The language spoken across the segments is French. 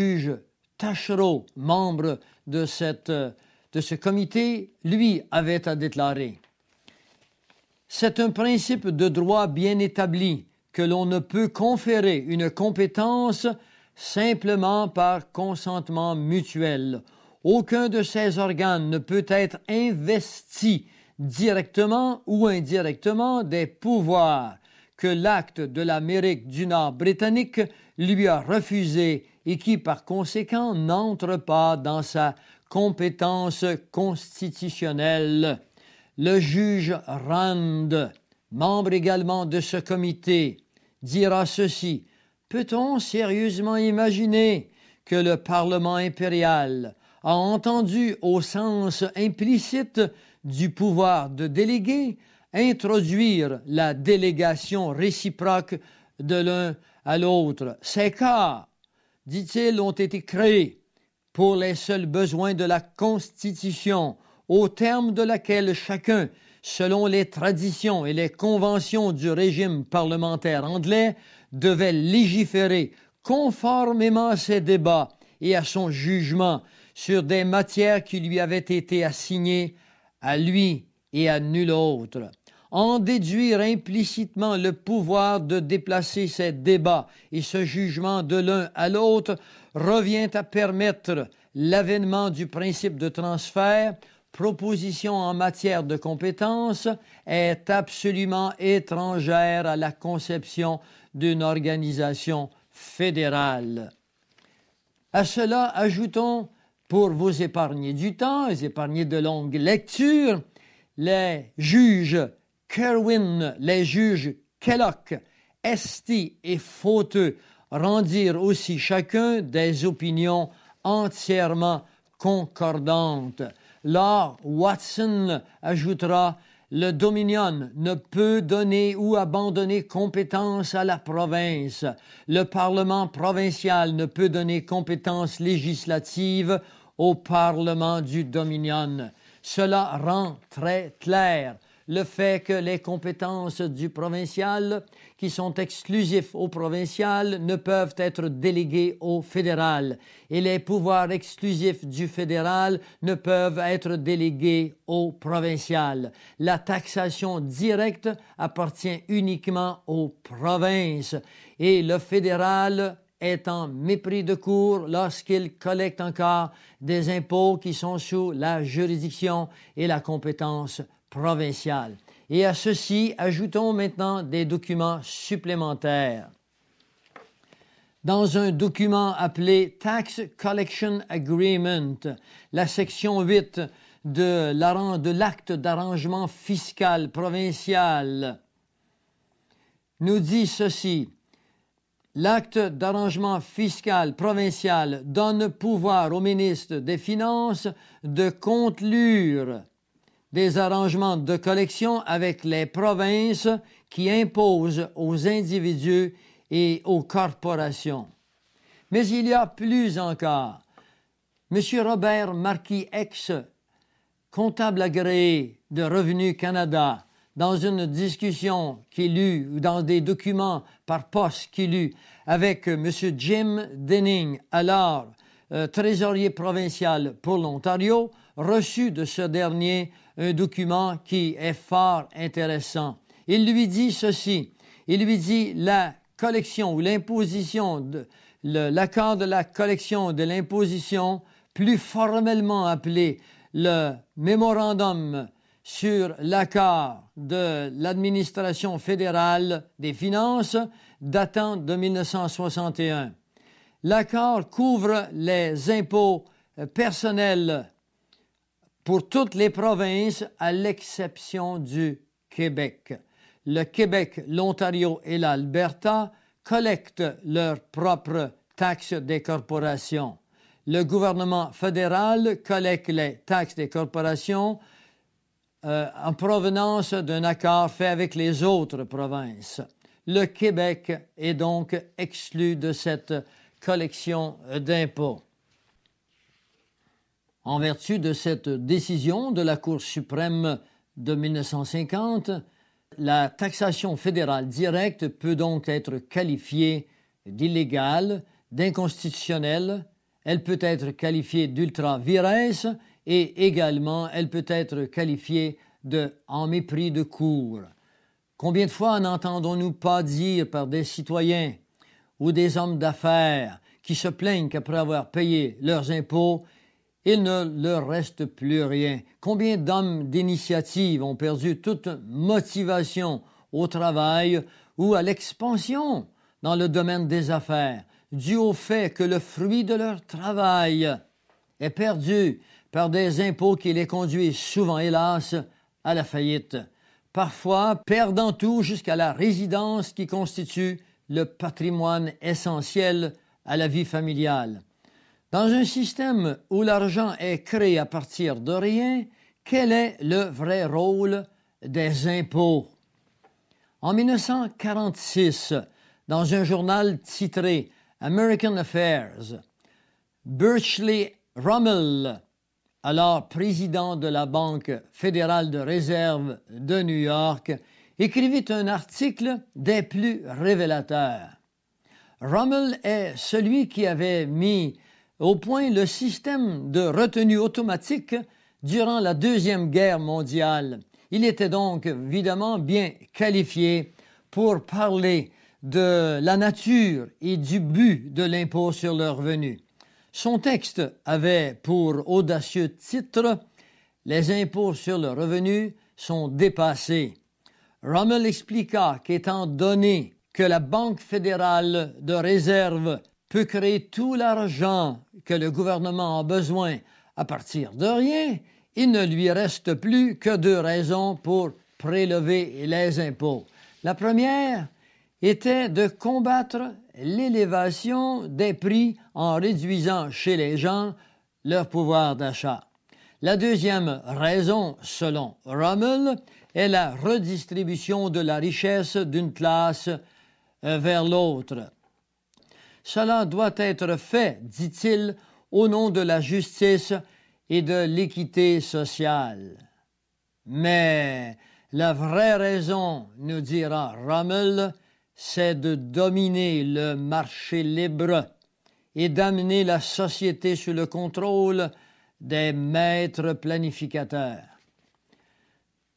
juge Taschereau, membre de ce comité, lui avait à déclarer: « C'est un principe de droit bien établi que l'on ne peut conférer une compétence simplement par consentement mutuel. Aucun de ces organes ne peut être investi directement ou indirectement des pouvoirs que l'acte de l'Amérique du Nord britannique lui a refusés et qui, par conséquent, n'entrent pas dans sa compétence constitutionnelle. » Le juge Rand, membre également de ce comité, dira ceci: « Peut-on sérieusement imaginer que le Parlement impérial a entendu au sens implicite du pouvoir de déléguer introduire la délégation réciproque de l'un à l'autre? Ces cas, dit-il, ont été créés pour les seuls besoins de la Constitution, au terme de laquelle chacun, selon les traditions et les conventions du régime parlementaire anglais, devait légiférer conformément à ses débats et à son jugement sur des matières qui lui avaient été assignées à lui et à nul autre. En déduire implicitement le pouvoir de déplacer ces débats et ce jugement de l'un à l'autre revient à permettre l'avènement du principe de transfert, proposition en matière de compétences, est absolument étrangère à la conception d'une organisation fédérale. À cela, ajoutons, pour vous épargner du temps, et épargner de longues lectures, les juges Kerwin, les juges Kellock, Esty et Fauteux rendirent aussi chacun des opinions entièrement concordantes. Lord Watson ajoutera: « Le Dominion ne peut donner ou abandonner compétence à la province. Le Parlement provincial ne peut donner compétence législative au Parlement du Dominion. » Cela rend très clair le fait que les compétences du provincial, qui sont exclusives au provincial, ne peuvent être déléguées au fédéral, et les pouvoirs exclusifs du fédéral ne peuvent être délégués au provincial. La taxation directe appartient uniquement aux provinces, et le fédéral est en mépris de cour lorsqu'il collecte encore des impôts qui sont sous la juridiction et la compétence provinciale. Et à ceci, ajoutons maintenant des documents supplémentaires. Dans un document appelé Tax Collection Agreement, la section 8 de l'acte d'arrangement fiscal provincial nous dit ceci: l'acte d'arrangement fiscal provincial donne pouvoir au ministre des Finances de conclure des arrangements de collection avec les provinces qui imposent aux individus et aux corporations. Mais il y a plus encore. M. Robert Marquis X, comptable agréé de Revenu Canada, dans une discussion qu'il eut, ou dans des documents par poste qu'il eut avec M. Jim Denning, alors trésorier provincial pour l'Ontario, reçut de ce dernier un document qui est fort intéressant. Il lui dit ceci, il lui dit: la collection ou l'imposition, l'accord de la collection de l'imposition, plus formellement appelé le mémorandum sur l'accord de l'administration fédérale des finances, datant de 1961. L'accord couvre les impôts personnels pour toutes les provinces à l'exception du Québec. Le Québec, l'Ontario et l'Alberta collectent leurs propres taxes des corporations. Le gouvernement fédéral collecte les taxes des corporations en provenance d'un accord fait avec les autres provinces. Le Québec est donc exclu de cette collection d'impôts. En vertu de cette décision de la Cour suprême de 1950, la taxation fédérale directe peut donc être qualifiée d'illégale d'inconstitutionnelle, elle peut être qualifiée d'ultra-vires et également elle peut être qualifiée de en mépris de cour. Combien de fois n'entendons-nous pas dire par des citoyens ou des hommes d'affaires qui se plaignent qu'après avoir payé leurs impôts, il ne leur reste plus rien? Combien d'hommes d'initiative ont perdu toute motivation au travail ou à l'expansion dans le domaine des affaires, dû au fait que le fruit de leur travail est perdu par des impôts qui les conduisent souvent, hélas, à la faillite, parfois perdant tout jusqu'à la résidence qui constitue le patrimoine essentiel à la vie familiale. Dans un système où l'argent est créé à partir de rien, quel est le vrai rôle des impôts? En 1946, dans un journal titré American Affairs, Birchley Rummel, alors président de la Banque fédérale de réserve de New York, écrivit un article des plus révélateurs. Rummel est celui qui avait mis au point le système de retenue automatique durant la Deuxième Guerre mondiale. Il était donc évidemment bien qualifié pour parler de la nature et du but de l'impôt sur le revenu. Son texte avait pour audacieux titre « Les impôts sur le revenu sont dépassés ». Rummel expliqua qu'étant donné que la Banque fédérale de réserve peut créer tout l'argent que le gouvernement a besoin à partir de rien, il ne lui reste plus que deux raisons pour prélever les impôts. La première était de combattre l'élévation des prix en réduisant chez les gens leur pouvoir d'achat. La deuxième raison, selon Rummel, est la redistribution de la richesse d'une classe vers l'autre. Cela doit être fait, dit-il, au nom de la justice et de l'équité sociale. Mais la vraie raison, nous dira Rummel, c'est de dominer le marché libre et d'amener la société sous le contrôle des maîtres planificateurs.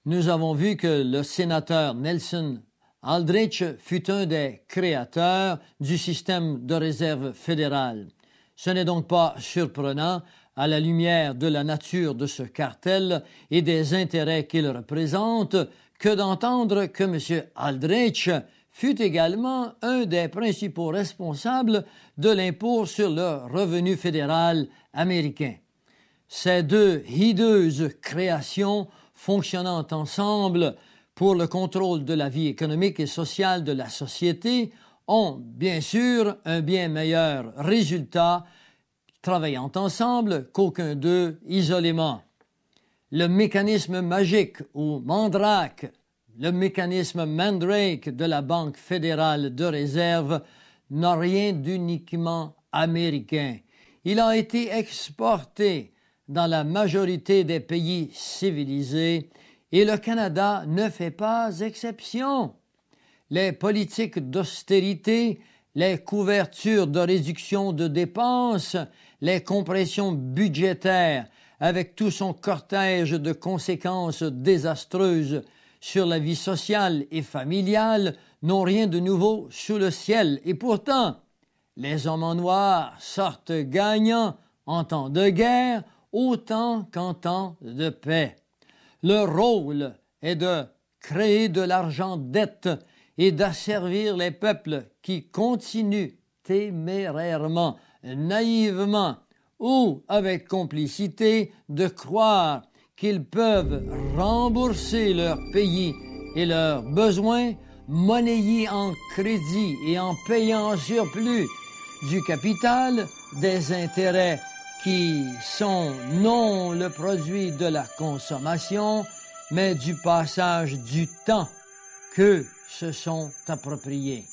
Nous avons vu que le sénateur Nelson Aldrich fut un des créateurs du système de réserve fédérale. Ce n'est donc pas surprenant, à la lumière de la nature de ce cartel et des intérêts qu'il représente, que d'entendre que M. Aldrich fut également un des principaux responsables de l'impôt sur le revenu fédéral américain. Ces deux hideuses créations fonctionnant ensemble pour le contrôle de la vie économique et sociale de la société ont bien sûr un bien meilleur résultat travaillant ensemble qu'aucun d'eux isolément. Le mécanisme magique ou mandrake, le mécanisme Mandrake de la Banque fédérale de réserve n'a rien d'uniquement américain. Il a été exporté dans la majorité des pays civilisés et le Canada ne fait pas exception. Les politiques d'austérité, les couvertures de réduction de dépenses, les compressions budgétaires avec tout son cortège de conséquences désastreuses sur la vie sociale et familiale n'ont rien de nouveau sous le ciel. Et pourtant, les hommes en noir sortent gagnants en temps de guerre autant qu'en temps de paix. Leur rôle est de créer de l'argent-dette et d'asservir les peuples qui continuent témérairement, naïvement ou avec complicité de croire qu'ils peuvent rembourser leurs pays et leurs besoins, monnayés en crédit et en payant en surplus du capital des intérêts qui sont non le produit de la consommation, mais du passage du temps qu'eux se sont appropriés.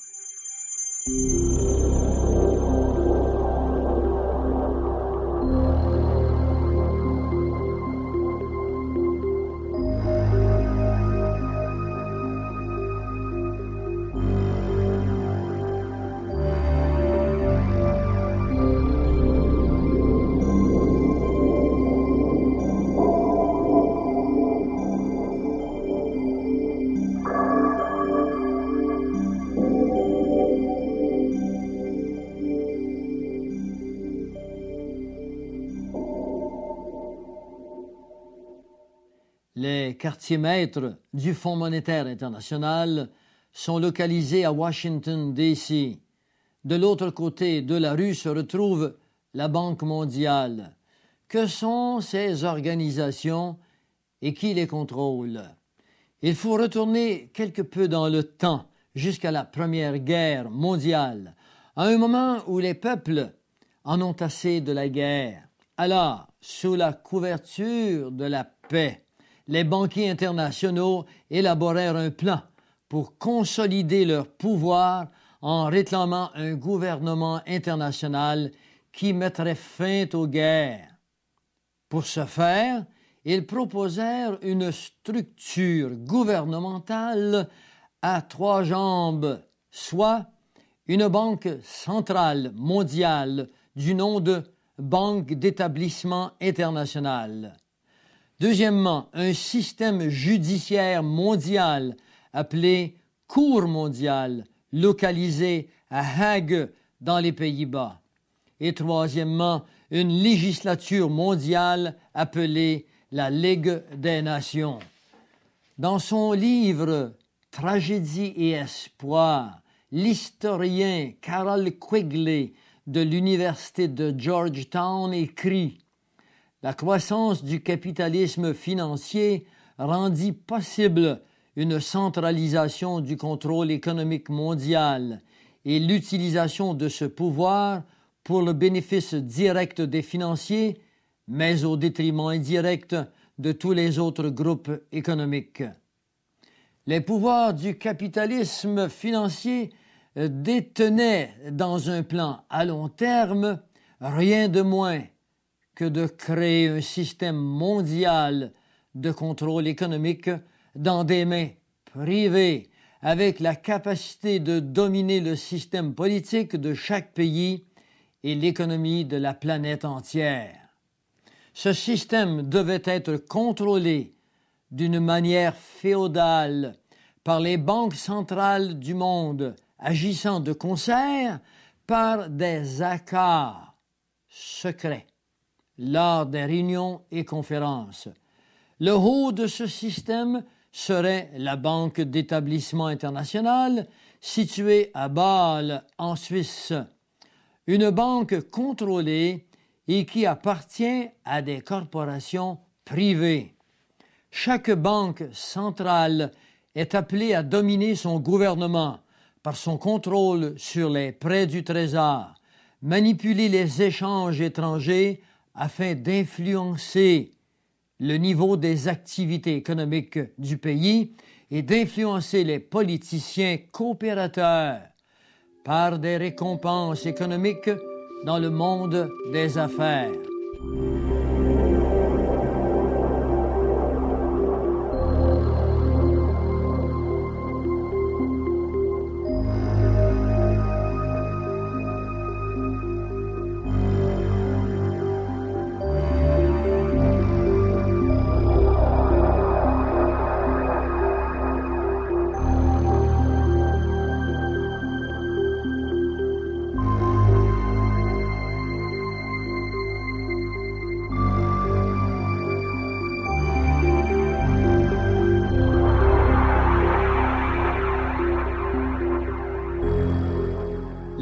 Les quartiers maîtres du Fonds monétaire international sont localisés à Washington, D.C. De l'autre côté de la rue se retrouve la Banque mondiale. Que sont ces organisations et qui les contrôle? Il faut retourner quelque peu dans le temps, jusqu'à la Première Guerre mondiale, à un moment où les peuples en ont assez de la guerre. Alors, sous la couverture de la paix, les banquiers internationaux élaborèrent un plan pour consolider leur pouvoir en réclamant un gouvernement international qui mettrait fin aux guerres. Pour ce faire, ils proposèrent une structure gouvernementale à 3 jambes, soit une banque centrale mondiale du nom de Banque d'établissement international. Deuxièmement, un système judiciaire mondial appelé Cour mondiale, localisé à Hague dans les Pays-Bas. Et troisièmement, une législature mondiale appelée la Ligue des Nations. Dans son livre « Tragédie et espoir », l'historien Carroll Quigley de l'Université de Georgetown écrit « La croissance du capitalisme financier rendit possible une centralisation du contrôle économique mondial et l'utilisation de ce pouvoir pour le bénéfice direct des financiers, mais au détriment indirect de tous les autres groupes économiques. » Les pouvoirs du capitalisme financier détenaient dans un plan à long terme rien de moins que de créer un système mondial de contrôle économique dans des mains privées, avec la capacité de dominer le système politique de chaque pays et l'économie de la planète entière. Ce système devait être contrôlé d'une manière féodale par les banques centrales du monde, agissant de concert par des accords secrets lors des réunions et conférences. Le haut de ce système serait la Banque d'établissement international, située à Bâle, en Suisse, une banque contrôlée et qui appartient à des corporations privées. Chaque banque centrale est appelée à dominer son gouvernement par son contrôle sur les prêts du Trésor, manipuler les échanges étrangers afin d'influencer le niveau des activités économiques du pays et d'influencer les politiciens coopérateurs par des récompenses économiques dans le monde des affaires.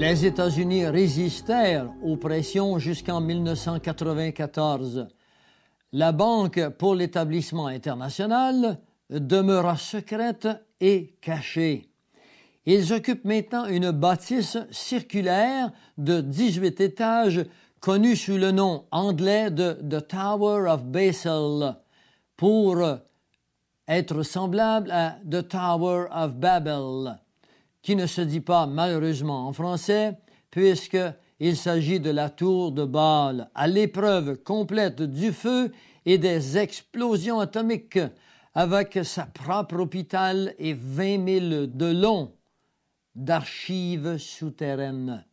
Les États-Unis résistèrent aux pressions jusqu'en 1994. La Banque pour l'établissement international demeura secrète et cachée. Ils occupent maintenant une bâtisse circulaire de 18 étages connue sous le nom anglais de The Tower of Babel, pour être semblable à The Tower of Babel, qui ne se dit pas malheureusement en français, puisqu'il s'agit de la tour de Bâle, à l'épreuve complète du feu et des explosions atomiques, avec sa propre hôpital et 20 000 de long d'archives souterraines.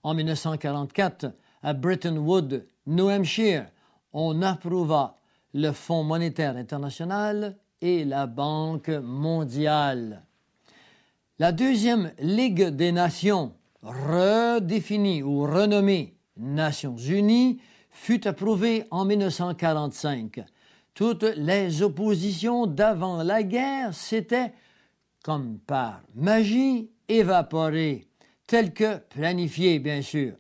En 1944, à Bretton Woods, New Hampshire, on approuva le Fonds monétaire international et la Banque mondiale. La deuxième Ligue des Nations, redéfinie ou renommée Nations Unies, fut approuvée en 1945. Toutes les oppositions d'avant la guerre s'étaient, comme par magie, évaporées, telles que planifiées, bien sûr,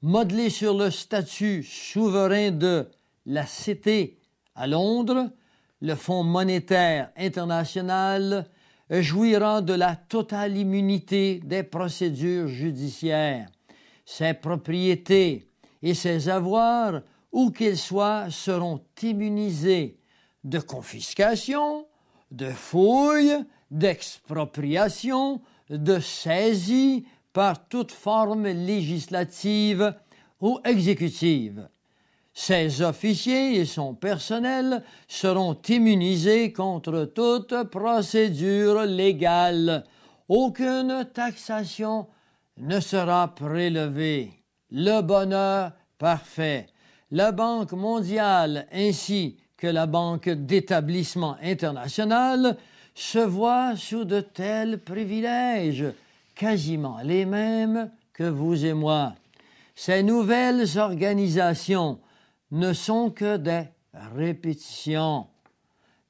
modelées sur le statut souverain de la Cité à Londres. Le Fonds monétaire international jouira de la totale immunité des procédures judiciaires. Ses propriétés et ses avoirs, où qu'ils soient, seront immunisés de confiscation, de fouilles, d'expropriation, de saisie par toute forme législative ou exécutive. Ses officiers et son personnel seront immunisés contre toute procédure légale. Aucune taxation ne sera prélevée. Le bonheur parfait. La Banque mondiale ainsi que la Banque d'établissement international se voient sous de tels privilèges, quasiment les mêmes que vous et moi. Ces nouvelles organisations ne sont que des répétitions,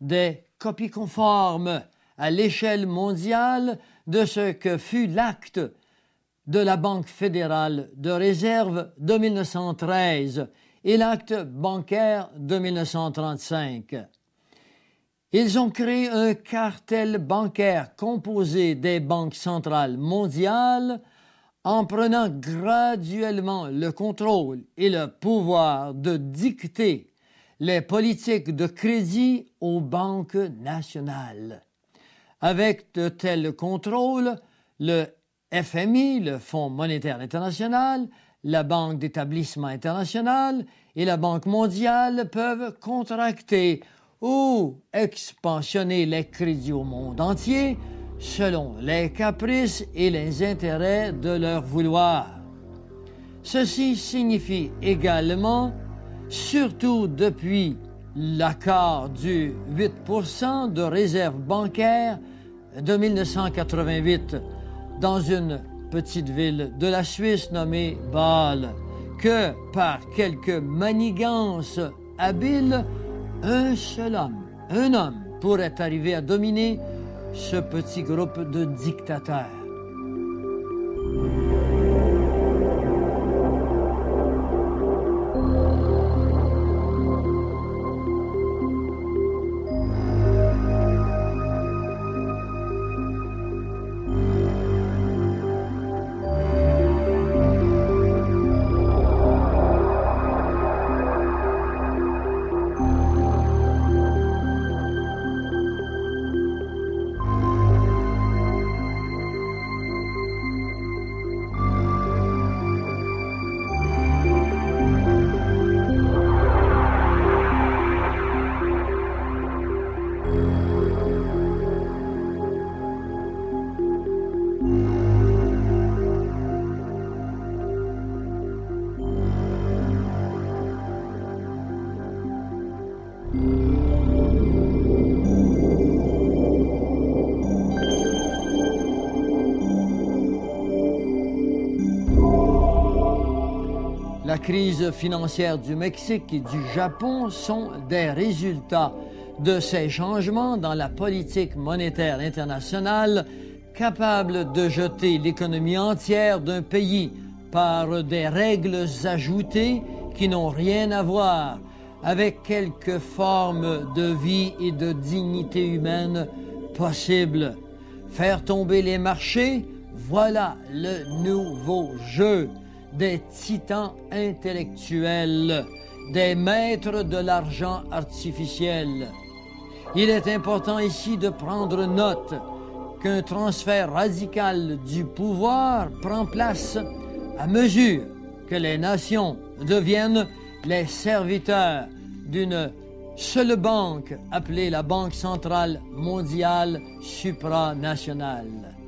des copies conformes à l'échelle mondiale de ce que fut l'acte de la Banque fédérale de réserve de 1913 et l'acte bancaire de 1935. Ils ont créé un cartel bancaire composé des banques centrales mondiales en prenant graduellement le contrôle et le pouvoir de dicter les politiques de crédit aux banques nationales. Avec de tels contrôles, le FMI, le Fonds monétaire international, la Banque d'établissement international et la Banque mondiale peuvent contracter ou expansionner les crédits au monde entier selon les caprices et les intérêts de leur vouloir. Ceci signifie également, surtout depuis l'accord du 8% de réserve bancaire de 1988 dans une petite ville de la Suisse nommée Bâle, que par quelques manigances habiles, un homme pourrait arriver à dominer ce petit groupe de dictateurs. La crise financière du Mexique et du Japon sont des résultats de ces changements dans la politique monétaire internationale capables de jeter l'économie entière d'un pays par des règles ajoutées qui n'ont rien à voir avec quelque forme de vie et de dignité humaine possible. Faire tomber les marchés, voilà le nouveau jeu des titans intellectuels, des maîtres de l'argent artificiel. Il est important ici de prendre note qu'un transfert radical du pouvoir prend place à mesure que les nations deviennent les serviteurs d'une seule banque appelée la Banque centrale mondiale supranationale.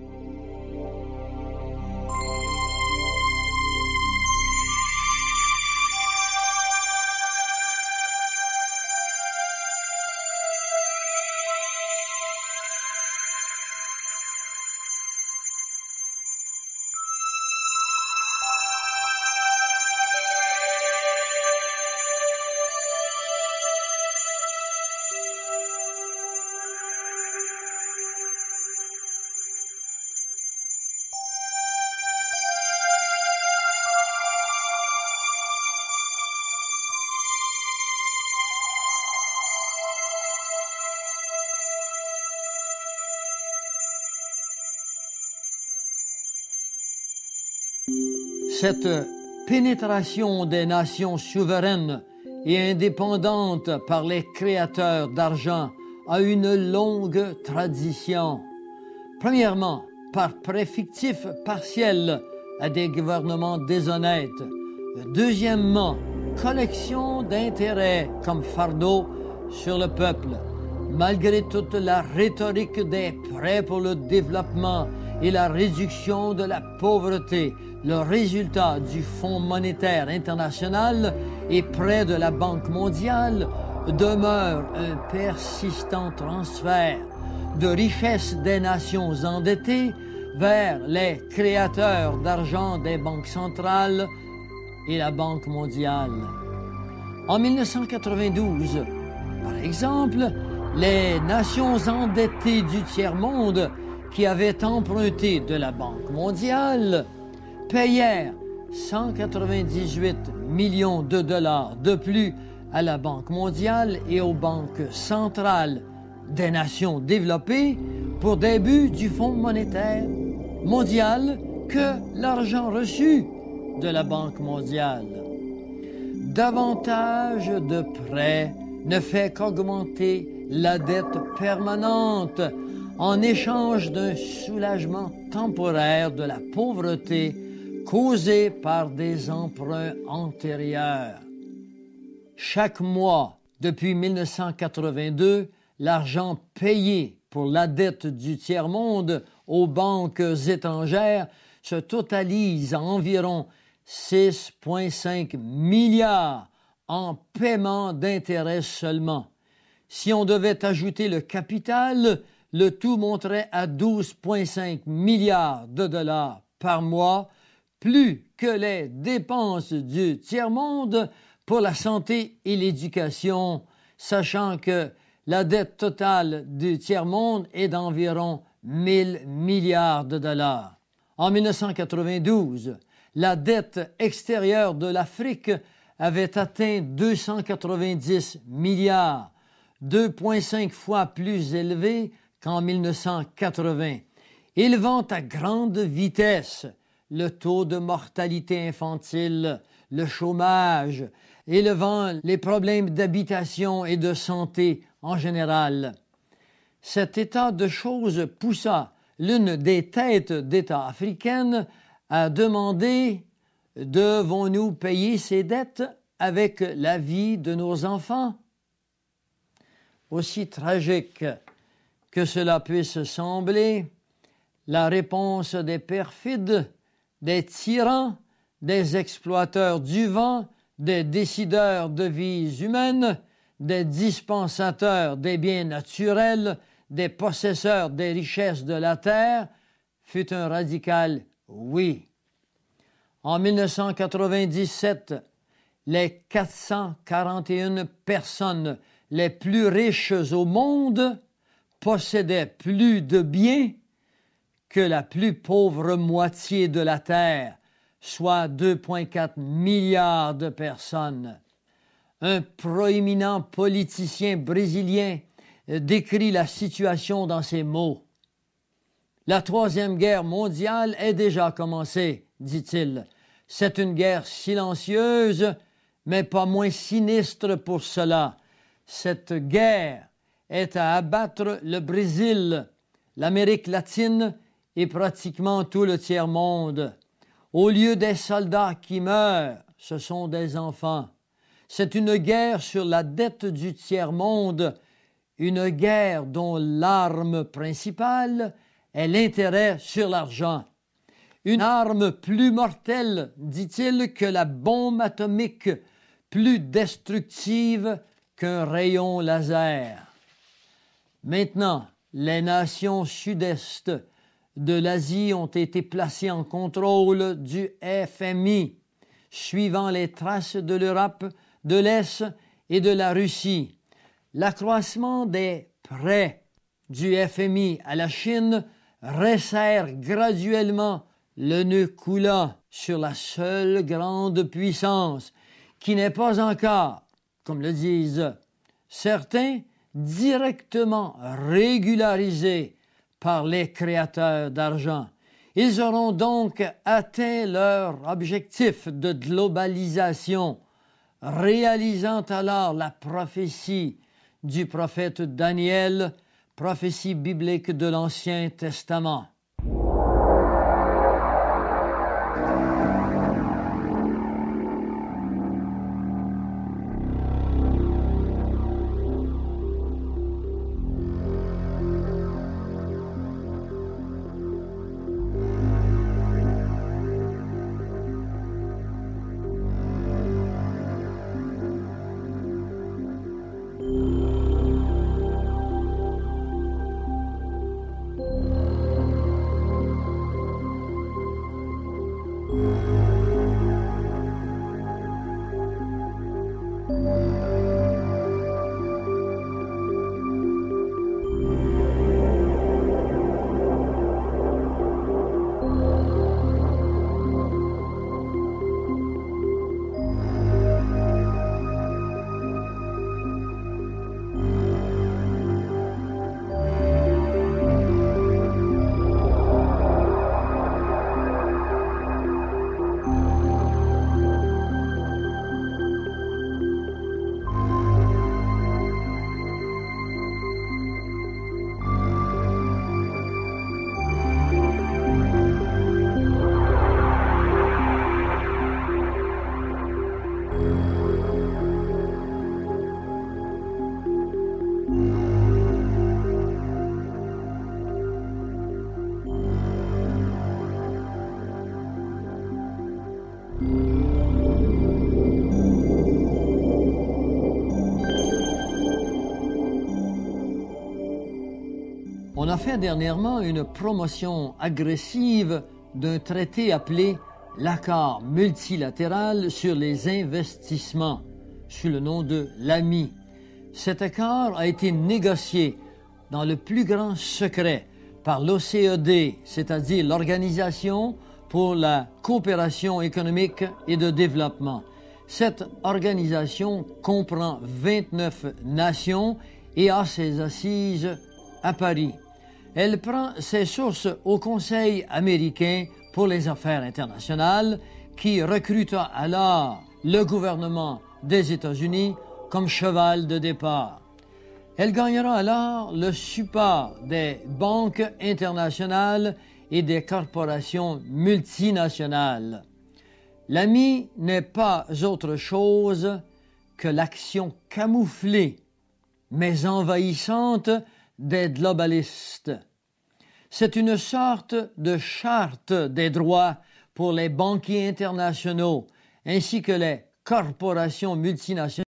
Cette pénétration des nations souveraines et indépendantes par les créateurs d'argent a une longue tradition. Premièrement, par prêt fictif partiel à des gouvernements déshonnêtes. Deuxièmement, collection d'intérêts comme fardeau sur le peuple. Malgré toute la rhétorique des prêts pour le développement et la réduction de la pauvreté, le résultat du Fonds monétaire international et près de la Banque mondiale demeure un persistant transfert de richesses des nations endettées vers les créateurs d'argent des banques centrales et la Banque mondiale. En 1992, par exemple, les nations endettées du tiers-monde qui avaient emprunté de la Banque mondiale payèrent 198 millions de dollars de plus à la Banque mondiale et aux banques centrales des nations développées pour des buts du Fonds monétaire mondial que l'argent reçu de la Banque mondiale. Davantage de prêts ne fait qu'augmenter la dette permanente en échange d'un soulagement temporaire de la pauvreté causée par des emprunts antérieurs. Chaque mois, depuis 1982, l'argent payé pour la dette du tiers-monde aux banques étrangères se totalise à environ 6,5 milliards en paiement d'intérêts seulement. Si on devait ajouter le capital, le tout monterait à 12,5 milliards de dollars par mois, plus que les dépenses du tiers-monde pour la santé et l'éducation, sachant que la dette totale du tiers-monde est d'environ 1 000 milliards de dollars. En 1992, la dette extérieure de l'Afrique avait atteint 290 milliards, 2,5 fois plus élevé qu'en 1980, élevant à grande vitesse le taux de mortalité infantile, le chômage, élevant les problèmes d'habitation et de santé en général. Cet état de choses poussa l'une des têtes d'État africaines à demander « Devons-nous payer ces dettes avec la vie de nos enfants ?» Aussi tragique que cela puisse sembler, la réponse des perfides, des tyrans, des exploiteurs du vent, des décideurs de vies humaines, des dispensateurs des biens naturels, des possesseurs des richesses de la terre, fut un radical oui. En 1997, les 441 personnes les plus riches au monde possédaient plus de biens que la plus pauvre moitié de la terre, soit 2,4 milliards de personnes. Un proéminent politicien brésilien décrit la situation dans ces mots. « La Troisième Guerre mondiale est déjà commencée, dit-il. C'est une guerre silencieuse, mais pas moins sinistre pour cela. Cette guerre est à abattre le Brésil, l'Amérique latine et pratiquement tout le tiers-monde. Au lieu des soldats qui meurent, ce sont des enfants. C'est une guerre sur la dette du tiers-monde, une guerre dont l'arme principale est l'intérêt sur l'argent. Une arme plus mortelle, dit-il, que la bombe atomique, plus destructive qu'un rayon laser. Maintenant, les nations sud-est de l'Asie ont été placées en contrôle du FMI, suivant les traces de l'Europe, de l'Est et de la Russie. L'accroissement des prêts du FMI à la Chine resserre graduellement le nœud coulant sur la seule grande puissance qui n'est pas encore, comme le disent certains, directement régularisée par les créateurs d'argent. Ils auront donc atteint leur objectif de globalisation, réalisant alors la prophétie du prophète Daniel, prophétie biblique de l'Ancien Testament. On a fait dernièrement une promotion agressive d'un traité appelé l'accord multilatéral sur les investissements, sous le nom de l'AMI. Cet accord a été négocié dans le plus grand secret par l'OCDE, c'est-à-dire l'Organisation pour la coopération économique et de développement. Cette organisation comprend 29 nations et a ses assises à Paris. Elle prend ses sources au Conseil américain pour les affaires internationales qui recruta alors le gouvernement des États-Unis comme cheval de départ. Elle gagnera alors le support des banques internationales et des corporations multinationales. L'AMI n'est pas autre chose que l'action camouflée, mais envahissante des globalistes. C'est une sorte de charte des droits pour les banquiers internationaux ainsi que les corporations multinationales